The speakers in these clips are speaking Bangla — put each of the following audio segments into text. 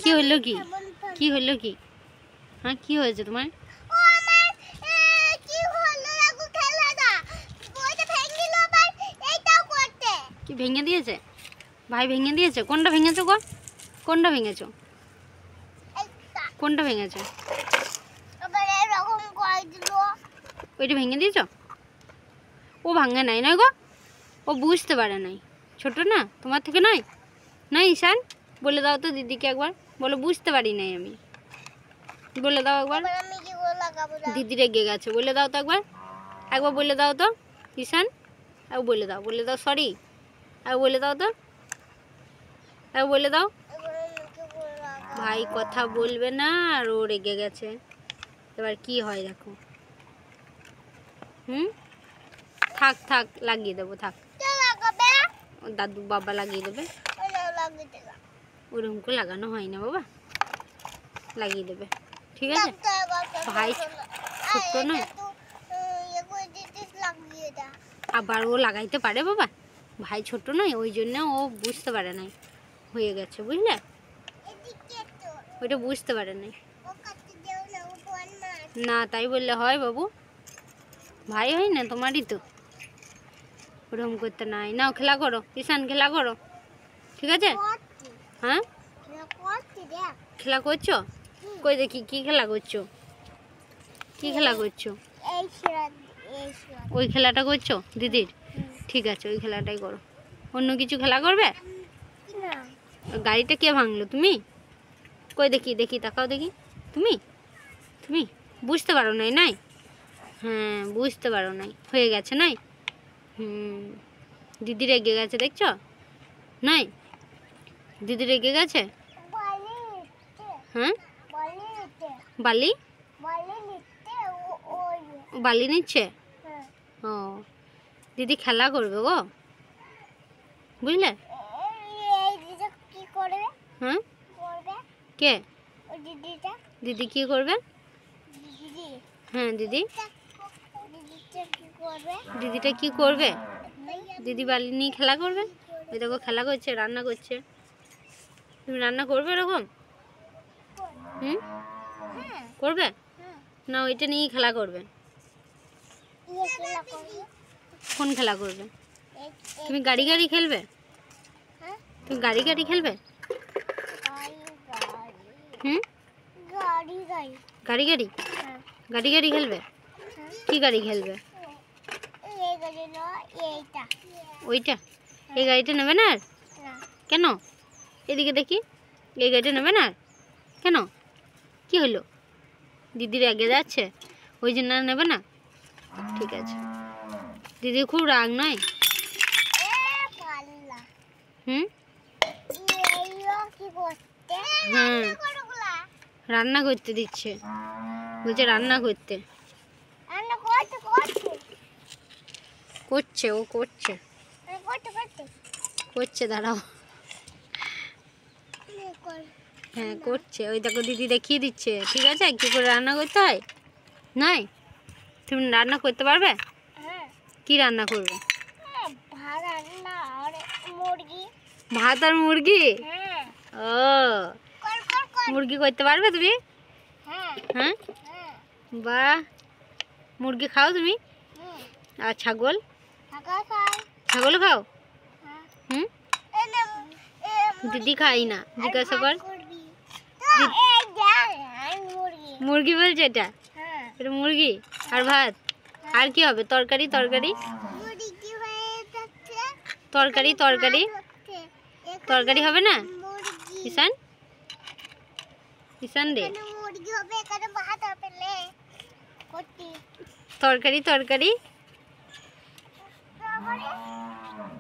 কি হলো কি? কি হলো কি? হ্যাঁ কি হয়েছে তোমার? কি ভেঙে দিয়েছে? ভাই ভেঙে দিয়েছে? কোনটা ভেঙেছো গো? কোনটা ভেঙেছো? কোনটা ভেঙেছো? ওইটা ভেঙে দিয়েছো? ও ভাঙে নাই নয় গো, ও বুঝতে পারে নাই, ছোট না তোমার থেকে নয়। না ঈশান বলে দাও তো দিদিকে একবার, বলো বুঝতে পারি নাই আমি, বলে দাও একবার। দিদি রেগে গেছে, বলে দাও তো একবার, একবার বলে দাও তো ঈশান, একবার বলে দাও, বলে দাও সরি, একবার বলে দাও তো, একবার বলে দাও। ভাই কথা বলবে না আর ও রেগে গেছে, এবার কি হয় দেখো। থাক থাক লাগিয়ে দেবো, থাক দাদু বাবা লাগিয়ে দেবে। ওরকম করে লাগানো হয় না বাবা, লাগিয়ে দেবে ঠিক আছে। ভাই ছোট্ট নয়, আবার ও লাগাইতে পারে বাবা, ভাই ছোট নয় ওই জন্য ও বুঝতে পারে নাই, হয়ে গেছে বুঝলে, ওইটা বুঝতে পারে নাই না, তাই বললে হয় বাবু, ভাই হয় না তোমারই তো, ওরকম করতে নাই। নাও খেলা করো ঈশান, খেলা করো ঠিক আছে। হ্যাঁ খেলা করছো, কই দেখি কি খেলা করছো, কি খেলা করছো? ওই খেলাটা করছো দিদির, ঠিক আছে ওই খেলাটাই করো, অন্য কিছু খেলা করবে? গাড়িটা কে ভাঙলো? তুমি? কই দেখি দেখি তাকাও দেখি, তুমি তুমি বুঝতে পারো নাই নাই? হ্যাঁ বুঝতে পারো নাই, হয়ে গেছে নাই। দিদি রেগে গেছে দেখছো নাই, দিদি রেগে গেছে। হ্যাঁ বালি বালি নিচ্ছে, ও দিদি খেলা করবে গো বুঝলে। হ্যাঁ কে দিদি কি করবে? হ্যাঁ দিদি, দিদিটা কি করবে? দিদি বালি নিয়ে খেলা করবে, ওই দেখো খেলা করছে, রান্না করছে, তুমি রান্না করবে এরকম? করবে না, ওইটা নিয়ে খেলা করবে। কোন খেলা করবে? তুমি গাড়ি গাড়ি খেলবে? তুমি গাড়ি গাড়ি খেলবে? গাড়ি গাড়ি গাড়ি গাড়ি খেলবে? কি গাড়ি খেলবে? ওইটা, এই গাড়িটা নেবে না আর? কেন? এদিকে দেখি, এই গাড়িটা নেবে না আর কেন? কি হলো? দিদি রেগে যাচ্ছে ওই জন্য নেবে না, ঠিক আছে। দিদি খুব রাগ নয়? হ্যাঁ রান্না করতে দিচ্ছে, বলছে রান্না করতে, করছে ও করছে করছে, দাঁড়াও। হ্যাঁ করছে, ওই দেখো দিদি দেখিয়ে দিচ্ছে, ঠিক আছে কি করে রান্না করতে হয়। নাই তুমি রান্না করতে পারবে? কি রান্না করবে? ভাত আর মুরগি, ও মুরগি করতে পারবে তুমি? হ্যাঁ বাহ, মুরগি খাও তুমি? আর ছাগল, ছাগল খাও? দিদি খাই না, জিজ্ঞাসা কর। মুরগি বলছে এটা, এটা মুরগি আর ভাত, আর কি হবে? তরকারি তরকারি তরকারি তরকারি তরকারি হবে না ঈশান? ঈশান রে তরকারি তরকারি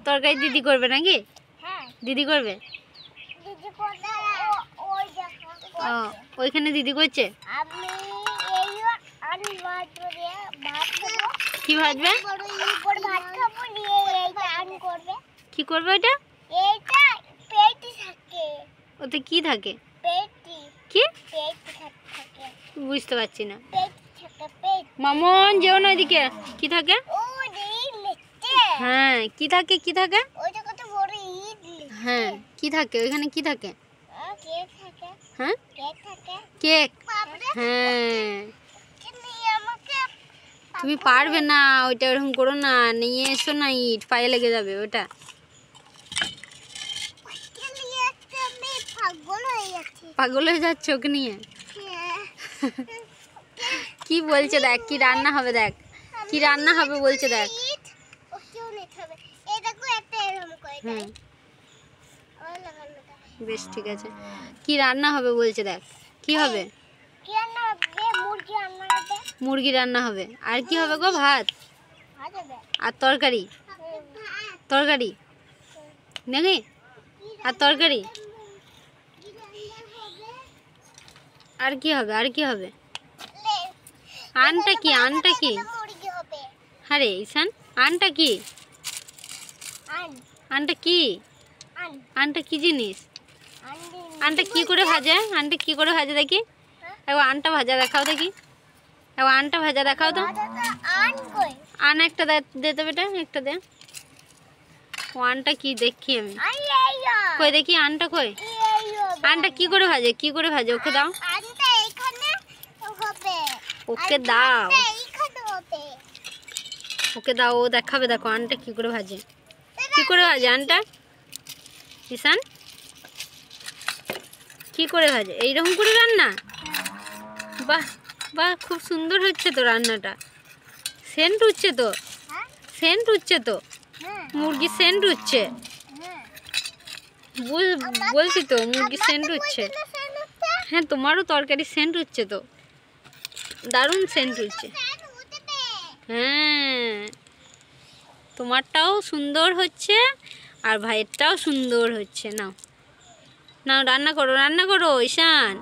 তরকারি দিদি করবে নাকি? দিদি করবে, ও ওইখানে দিদি করছে। কি ভাজবে? কি করবে ওটা? ওতে কি থাকে? কি বুঝতে পারছি না, মামন যেও না এদিকে, কি থাকে? হ্যাঁ কি থাকে, কি থাকে? হ্যাঁ কি থাকে ওইখানে, কি থাকে? কেক, হ্যাঁ। তুমি পারবে না, ওইটা ওরকম করো না, নিয়ে এসো না, ইট পায়ে লেগে যাবে ওটা। পাগল হয়ে যাচ্ছে ওকে নিয়ে। কি বলছে দেখ, কি রান্না হবে দেখ, কি রান্না হবে বলছে দেখ। হুম, বেশ ঠিক আছে, কি রান্না হবে বলছে দেখ, কি হবে? মুরগি রান্না হবে। আর কি হবে গো? ভাত আর তরকারি, তরকারি নাকি? আর তরকারি, আর কি হবে? আর কি হবে? আনটা কি? আনটা কি? আরে ঈশান, আনটা কি? আনটা কি? আনটা কি জিনিস? আনটা কি করে ভাজে? আনটা কি করে ভাজে দেখি? একবার আনটা ভাজা দেখাও দেখি, একবার আনটা ভাজা দেখাও তো। আন একটা দে তো বেটা, একটা দে। ও আনটা কি দেখি আমি, কই দেখি আনটা কই? আনটা কি করে ভাজে? কি করে ভাজে? ওকে দাও, ওকে দাও, ওকে দাও, ও দেখাবে। দেখো আনটা কি করে ভাজে, কি করে ভাজে আনটা ঈশান, কি করে ভাজে? এইরকম করে রান্না? বাহ বাহ, খুব সুন্দর হচ্ছে তো রান্নাটা। সেন্ট উঠছে তো, সেন্ট উঠছে তো, মুরগির সেন্ট উঠছে। বলছি তো মুরগির সেন্ট উঠছে। হ্যাঁ, তোমারও তরকারির সেন্ট উঠছে তো, দারুণ সেন্ট উঠছে। হ্যাঁ, তোমারটাও সুন্দর হচ্ছে আর ভাইয়েরটাও সুন্দর হচ্ছে। নাও নাও, রান্না করো, রান্না করো ঈশান।